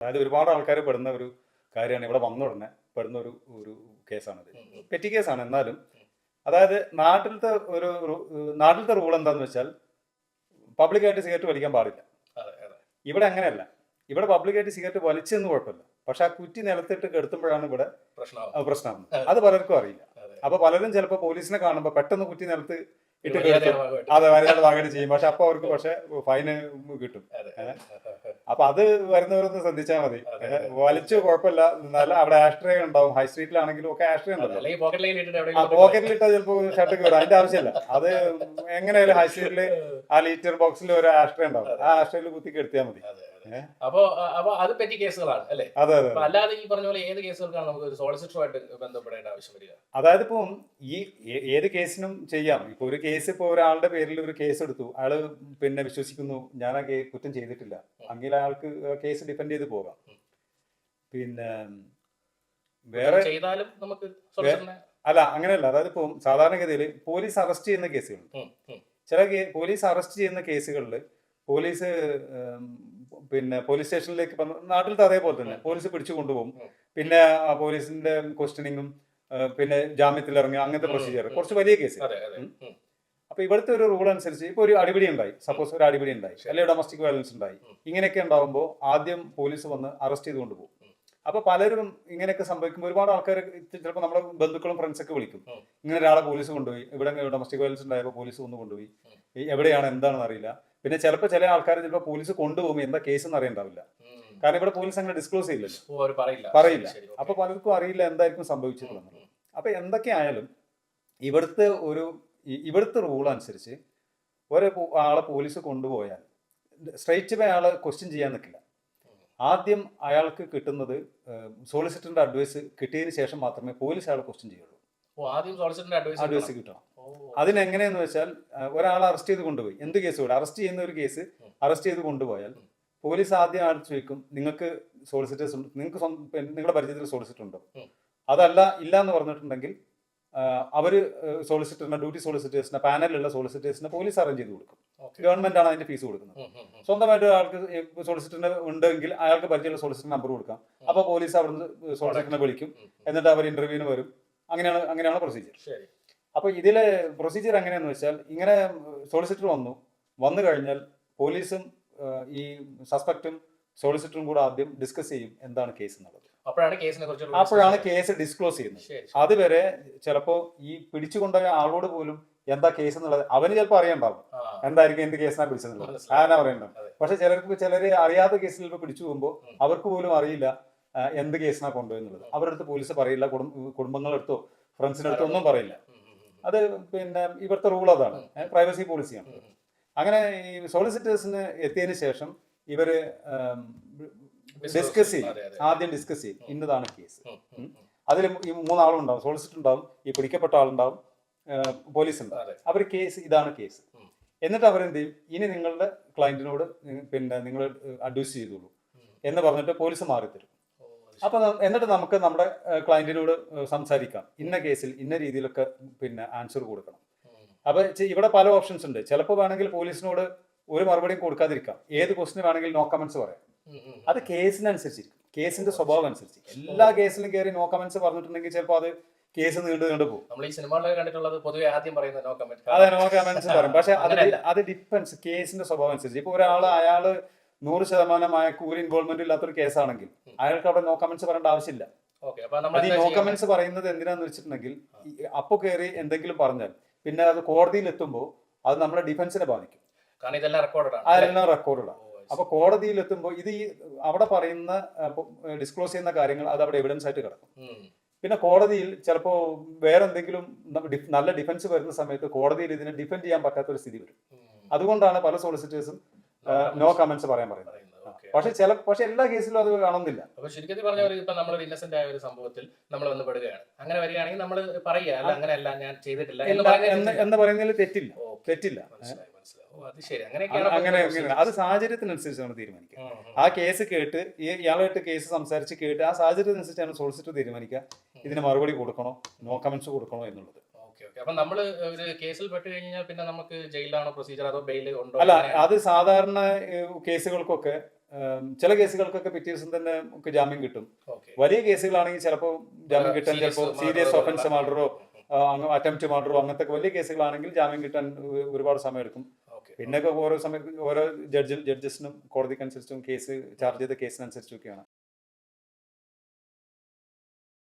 അതായത് ഒരുപാട് ആൾക്കാർ പെടുന്ന ഒരു കാര്യമാണ്. ഇവിടെ വന്ന ഉടനെ പെടുന്ന ഒരു ഒരു കേസാണിത്. പെറ്റി കേസാണ്. എന്നാലും അതായത് നാട്ടിലത്തെ റൂൾ എന്താണെന്ന് വെച്ചാൽ പബ്ലിക്കായിട്ട് സിഗരറ്റ് വലിക്കാൻ പാടില്ല. ഇവിടെ അങ്ങനെയല്ല. ഇവിടെ പബ്ലിക്കായിട്ട് സിഗരറ്റ് വലിച്ചെന്ന് കുഴപ്പമില്ല. പക്ഷെ ആ കുറ്റി നിലത്തിട്ട് കെടുത്തുമ്പോഴാണ് ഇവിടെ പ്രശ്നം. അത് പലർക്കും അറിയില്ല. അപ്പൊ പലരും ചിലപ്പോൾ പോലീസിനെ കാണുമ്പോൾ പെട്ടെന്ന് കുറ്റി നിലത്ത് ഇട്ട് കെടുത്തും. അതെ, മര്യാദ ഭാഗമായിട്ട് ചെയ്യും. പക്ഷെ അപ്പൊ അവർക്ക് ഫൈന് കിട്ടും. അപ്പൊ അത് വരുന്നവരൊന്ന് ശ്രദ്ധിച്ചാൽ മതി. വലിച്ചു കുഴപ്പമില്ല. എന്നാലും അവിടെ ആഷ്ട്രേ ഉണ്ടാവും. ഹൈ സ്ട്രീറ്റിലാണെങ്കിലും ഒക്കെ ആഷ്ട്രേ ഉണ്ടല്ലോ. പോക്കറ്റിലിട്ടാ ചിലപ്പോ ഷർട്ട് കയറും. അതിന്റെ ആവശ്യമില്ല. അത് എങ്ങനെയായാലും ഹൈ സ്ട്രീറ്റില് ആ ലീറ്റർ ബോക്സിൽ ഒരു ആഷ്ട്രേ ഉണ്ടാവും. ആ ആഷ്ട്രയിൽ കുത്തി കെടുത്തിയാൽ മതി. അപ്പൊ അത് പറ്റി കേസുകളാണ് അല്ലെ? അതെ. അല്ലാതെ ഈ പറഞ്ഞ പോലെ ഏത് കേസുകൾക്കാണ് നമുക്ക് ഒരു സോളിസിറ്ററുമായിട്ട് ബന്ധപ്പെടേണ്ട ആവശ്യം വരിക? അതായത് ഇപ്പം ഈ ഏത് കേസിനും ചെയ്യാം. ഇപ്പൊ ഒരു കേസ് ഇപ്പൊ ഒരാളുടെ പേരിൽ ഒരു കേസ് എടുത്തു, അയാള് പിന്നെ വിശ്വസിക്കുന്നു ഞാൻ ആ കുറ്റം ചെയ്തിട്ടില്ല, അങ്ങനെ അയാൾക്ക് കേസ് ഡിഫെൻഡ് ചെയ്ത് പോകാം. പിന്നെ വേറെ ചെയ്താലും നമുക്ക് അല്ല, അങ്ങനെയല്ല. അതായത് ഇപ്പം സാധാരണഗതിയിൽ പോലീസ് അറസ്റ്റ് ചെയ്യുന്ന കേസുകളുണ്ട്. ചില പോലീസ് അറസ്റ്റ് ചെയ്യുന്ന കേസുകളിൽ പോലീസ് പിന്നെ പോലീസ് സ്റ്റേഷനിലേക്ക് നാട്ടിലത്തെ അതേപോലെ തന്നെ പോലീസ് പിടിച്ചു കൊണ്ടുപോകും. പിന്നെ പോലീസിന്റെ ക്വസ്റ്റ്യനിങ്ങും പിന്നെ ജാമ്യത്തിൽ ഇറങ്ങുക, അങ്ങനത്തെ പ്രൊസീജിയർ കുറച്ച് വലിയ കേസ്. അപ്പൊ ഇവിടുത്തെ ഒരു റൂൾ അനുസരിച്ച് ഇപ്പൊ ഒരു അടിപിടി ഉണ്ടായി, സപ്പോസ് ഒരു അടിപിടി ഉണ്ടായി, അല്ലെങ്കിൽ ഡൊമസ്റ്റിക് വയലൻസ് ഉണ്ടായി, ഇങ്ങനെയൊക്കെ ഉണ്ടാകുമ്പോൾ ആദ്യം പോലീസ് വന്ന് അറസ്റ്റ് ചെയ്ത് കൊണ്ടുപോകും. അപ്പൊ പലരും ഇങ്ങനെയൊക്കെ സംഭവിക്കുമ്പോൾ ഒരുപാട് ആൾക്കാർ ചിലപ്പോൾ നമ്മുടെ ബന്ധുക്കളും ഫ്രണ്ട്സൊക്കെ വിളിക്കും, ഇങ്ങനെ ഒരാളെ പോലീസ് കൊണ്ടുപോയി, ഇവിടെ ഡൊമസ്റ്റിക് വയലൻസ് ഉണ്ടായപ്പോൾ പോലീസ് വന്ന് കൊണ്ടുപോയി, എവിടെയാണ് എന്താണെന്ന് അറിയില്ല. പിന്നെ ചിലപ്പോൾ ചില ആൾക്കാർ ചിലപ്പോൾ പോലീസ് കൊണ്ടുപോകുമ്പോൾ എന്താ കേസ് എന്ന് അറിയണ്ടാവില്ല. കാരണം ഇവിടെ പോലീസ് അങ്ങനെ ഡിസ്ക്ലോസ് ചെയ്യില്ലല്ലോ, പറയില്ല. അപ്പൊ പലർക്കും അറിയില്ല എന്തായിരിക്കും സംഭവിച്ചിട്ടുള്ളത്. അപ്പൊ എന്തൊക്കെ ആയാലും ഇവിടുത്തെ റൂൾ അനുസരിച്ച് ആളെ പോലീസ് കൊണ്ടുപോയാൽ സ്ട്രൈറ്റ് ബൈ ആളെ ക്വസ്റ്റ്യൻ ചെയ്യാൻ നിൽക്കില്ല. ആദ്യം അയാൾക്ക് കിട്ടുന്നത് സോളിസിറ്ററിന്റെ അഡ്വൈസ് കിട്ടിയതിന് ശേഷം മാത്രമേ പോലീസ് അയാളെ ക്വസ്റ്റ്യൻ ചെയ്യുള്ളൂ. അഡ്വൈസ് കിട്ടണം. അതിനെങ്ങനെയെന്ന് വെച്ചാൽ ഒരാളെ അറസ്റ്റ് ചെയ്ത് കൊണ്ടുപോയി, എന്ത് കേസ് കൂടെ അറസ്റ്റ് ചെയ്യുന്ന ഒരു കേസ് അറസ്റ്റ് ചെയ്ത് കൊണ്ടുപോയാൽ പോലീസ് ആദ്യം ആൾ ചോദിക്കും, നിങ്ങൾക്ക് സോളിസിറ്റേഴ്സ് ഉണ്ട്, നിങ്ങൾക്ക് നിങ്ങളുടെ പരിചയത്തിൽ സോളിസിറ്റർ ഉണ്ടോ? അതല്ല, ഇല്ല എന്ന് പറഞ്ഞിട്ടുണ്ടെങ്കിൽ അവര് സോളിസിറ്ററിന്റെ ഡ്യൂട്ടി സോളിസിറ്റേഴ്സിന്റെ പാനലിലുള്ള സോളിസിറ്റേഴ്സിനെ പോലീസ് അറേഞ്ച് ചെയ്ത് കൊടുക്കും. ഗവൺമെന്റ് ആണ് അതിന്റെ ഫീസ് കൊടുക്കുന്നത്. സ്വന്തമായിട്ട് ഒരാൾക്ക് സോളിസിറ്ററിന് ഉണ്ടെങ്കിൽ അയാൾക്ക് പരിചയമുള്ള സോളിസിറ്റർ നമ്പർ കൊടുക്കാം. അപ്പൊ പോലീസ് അവിടുന്ന് സോളിസിറ്ററിനെ വിളിക്കും, എന്നിട്ട് അവർ ഇന്റർവ്യൂവിന് വരും. അങ്ങനെയാണ് പ്രൊസീജിയർ. അപ്പൊ ഇതിലെ പ്രൊസീജിയർ എങ്ങനെയാന്ന് വെച്ചാൽ, ഇങ്ങനെ സോളിസിറ്റർ വന്നു കഴിഞ്ഞാൽ പോലീസും ഈ സസ്പെക്റ്റും സോളിസിറ്ററും കൂടെ ആദ്യം ഡിസ്കസ് ചെയ്യും എന്താണ് കേസ് എന്നുള്ളത്. അപ്പോഴാണ് കേസ് ഡിസ്ക്ലോസ് ചെയ്യുന്നത്. അതുവരെ ചിലപ്പോ ഈ പിടിച്ചുകൊണ്ടുപോയ ആളോട് പോലും എന്താ കേസ് എന്നുള്ളത് അവന് ചിലപ്പോൾ അറിയണ്ടാവും, എന്തായിരിക്കും എന്ത് കേസിനാ പിടിച്ചെന്നുള്ളത്, ആരാ അറിയണ്ടാവും. പക്ഷെ ചിലര് അറിയാത്ത കേസിൽ ഇപ്പോൾ പിടിച്ചു പോകുമ്പോൾ അവർക്ക് പോലും അറിയില്ല എന്ത് കേസിനാ കൊണ്ടുപോയെന്നുള്ളത്. അവരുടെ അടുത്ത് പോലീസ് പറയില്ല, കുടുംബങ്ങളെടുത്തോ ഫ്രണ്ട്സിന്റെ അടുത്തോ ഒന്നും പറയില്ല. അത് പിന്നെ ഇവിടുത്തെ റൂൾ അതാണ്, പ്രൈവസി പോളിസിയാണ്. അങ്ങനെ ഈ സോളിസിറ്റേഴ്സിന് എത്തിയതിനു ശേഷം ഇവര് ആദ്യം ഡിസ്കസ് ചെയ്യും ഇന്നതാണ് കേസ്. അതിൽ ഈ മൂന്നാളും ഉണ്ടാവും, സോളിസിറ്റർ ഉണ്ടാവും, ഈ പിടിക്കപ്പെട്ട ആളുണ്ടാവും, പോലീസ് ഉണ്ടാവും. അവർ ഇതാണ് കേസ്. എന്നിട്ട് അവരെന്ത് ചെയ്യും, ഇനി നിങ്ങളുടെ ക്ലയന്റിനോട് പിന്നെ നിങ്ങൾ അഡ്വൈസ് ചെയ്തോളൂ എന്ന് പറഞ്ഞിട്ട് പോലീസ് മാറിത്തരും. അപ്പൊ എന്നിട്ട് നമുക്ക് നമ്മുടെ ക്ലയന്റിനോട് സംസാരിക്കാം, ഇന്ന കേസിൽ ഇന്ന രീതിയിലൊക്കെ പിന്നെ ആൻസർ കൊടുക്കണം. അപ്പൊ ഇവിടെ പല ഓപ്ഷൻസ് ഉണ്ട്. ചിലപ്പോൾ വേണമെങ്കിൽ പോലീസിനോട് ഒരു മറുപടിയും കൊടുക്കാതിരിക്കാം, ഏത് ക്വസ്റ്റിന് വേണമെങ്കിൽ നോ കമന്റ്സ് പറയാം. അത് കേസിനനുസരിച്ചിരിക്കും, കേസിന്റെ സ്വഭാവം അനുസരിച്ച്. എല്ലാ കേസിലും കയറി നോ കമന്റ്സ് പറഞ്ഞിട്ടുണ്ടെങ്കിൽ ചിലപ്പോൾ അത് കേസ് നീണ്ടു പോകും. അതെ, നോ കമന്റ്സ് പറയും. പക്ഷെ അത് ഡിപ്പെൻസ്, കേസിന്റെ സ്വഭാവം അനുസരിച്ച്. ഇപ്പൊ അയാള് 100% കൂലി ഇൻവോൾവ്മെന്റ് ഇല്ലാത്തൊരു കേസാണെങ്കിൽ അയാൾക്ക് അവിടെ നോ കമന്റ്സ് പറയേണ്ട ആവശ്യമില്ല. അത് ഈ നോ കമന്റ്സ് പറയുന്നത് എന്തിനാന്ന് വെച്ചിട്ടുണ്ടെങ്കിൽ, അപ്പൊ കയറി എന്തെങ്കിലും പറഞ്ഞാൽ പിന്നെ അത് കോടതിയിൽ എത്തുമ്പോൾ അത് നമ്മുടെ ഡിഫൻസിനെ ബാധിക്കും. അതെല്ലാം റെക്കോർഡാണ്. അപ്പൊ കോടതിയിൽ എത്തുമ്പോൾ ഇത് അവിടെ പറയുന്ന ഡിസ്ക്ലോസ് ചെയ്യുന്ന കാര്യങ്ങൾ അത് അവിടെ എവിഡൻസ് ആയിട്ട് കിടക്കും. പിന്നെ കോടതിയിൽ ചിലപ്പോൾ വേറെ എന്തെങ്കിലും നല്ല ഡിഫൻസ് വരുന്ന സമയത്ത് കോടതിയിൽ ഇതിനെ ഡിഫെൻഡ് ചെയ്യാൻ പറ്റാത്ത ഒരു സ്ഥിതി വരും. അതുകൊണ്ടാണ് പല സോളിസിറ്റേഴ്സും നോ കമന്റ്സ് പറയാൻ പറയുന്നത്. പക്ഷെ എല്ലാ കേസിലും അത് കാണുന്നില്ല. അപ്പൊ ശരിക്കും പറഞ്ഞാൽ ഇപ്പൊ നമ്മളൊരു ഇന്നസെന്റ് ആയ ഒരു സംഭവത്തിൽ നമ്മൾ വന്ന് പെടുകയാണ്, അങ്ങനെ വരികയാണെങ്കിൽ നമ്മൾ പറയുക, അല്ല അങ്ങനെയല്ല, ഞാൻ ചെയ്തിട്ടില്ല എന്ന് പറയുന്നതിൽ തെറ്റില്ല. അങ്ങനെ അത് സാഹചര്യത്തിനനുസരിച്ചാണ് തീരുമാനിക്കുക. ആ കേസ് കേട്ട് ഇയാളായിട്ട് കേസ് സംസാരിച്ച് കേട്ട് ആ സാഹചര്യത്തിനനുസരിച്ചാണ് സോളിസിറ്റർ തീരുമാനിക്കുക ഇതിന് മറുപടി കൊടുക്കണോ, നോ കമന്റ്സ് കൊടുക്കണോ എന്നുള്ളത്. അപ്പൊ നമ്മള് ഒരു കേസിൽ പെട്ട് കഴിഞ്ഞാൽ പിന്നെ നമുക്ക് ജയിലാണോ പ്രൊസീജിയർ, അതോ ബെയിൽ ഉണ്ടോ? അല്ല, അത് സാധാരണ കേസുകൾക്കൊക്കെ ചില കേസുകൾക്കൊക്കെ പിറ്റേ ദിവസം തന്നെ നമുക്ക് ജാമ്യം കിട്ടും. ഓക്കെ. വലിയ കേസുകളാണെങ്കിൽ ചിലപ്പോൾ ജാമ്യം കിട്ടാൻ serious ചിലപ്പോൾ murder സീരിയസ് പോലുള്ള ഒഫൻസ് മർഡറോ അറ്റംപ്റ്റ് മർഡറോ അങ്ങനത്തെ വലിയ കേസുകളാണെങ്കിൽ ജാമ്യം കിട്ടാൻ ഒരുപാട് സമയം എടുക്കും. ഓക്കെ. പിന്നെ ഓരോ സമയത്ത് ഓരോ ജഡ്ജസിനും കോടതിക്കനുസരിച്ചും കേസ് ചാർജ് ചെയ്ത കേസിനനുസരിച്ചൊക്കെയാണ്.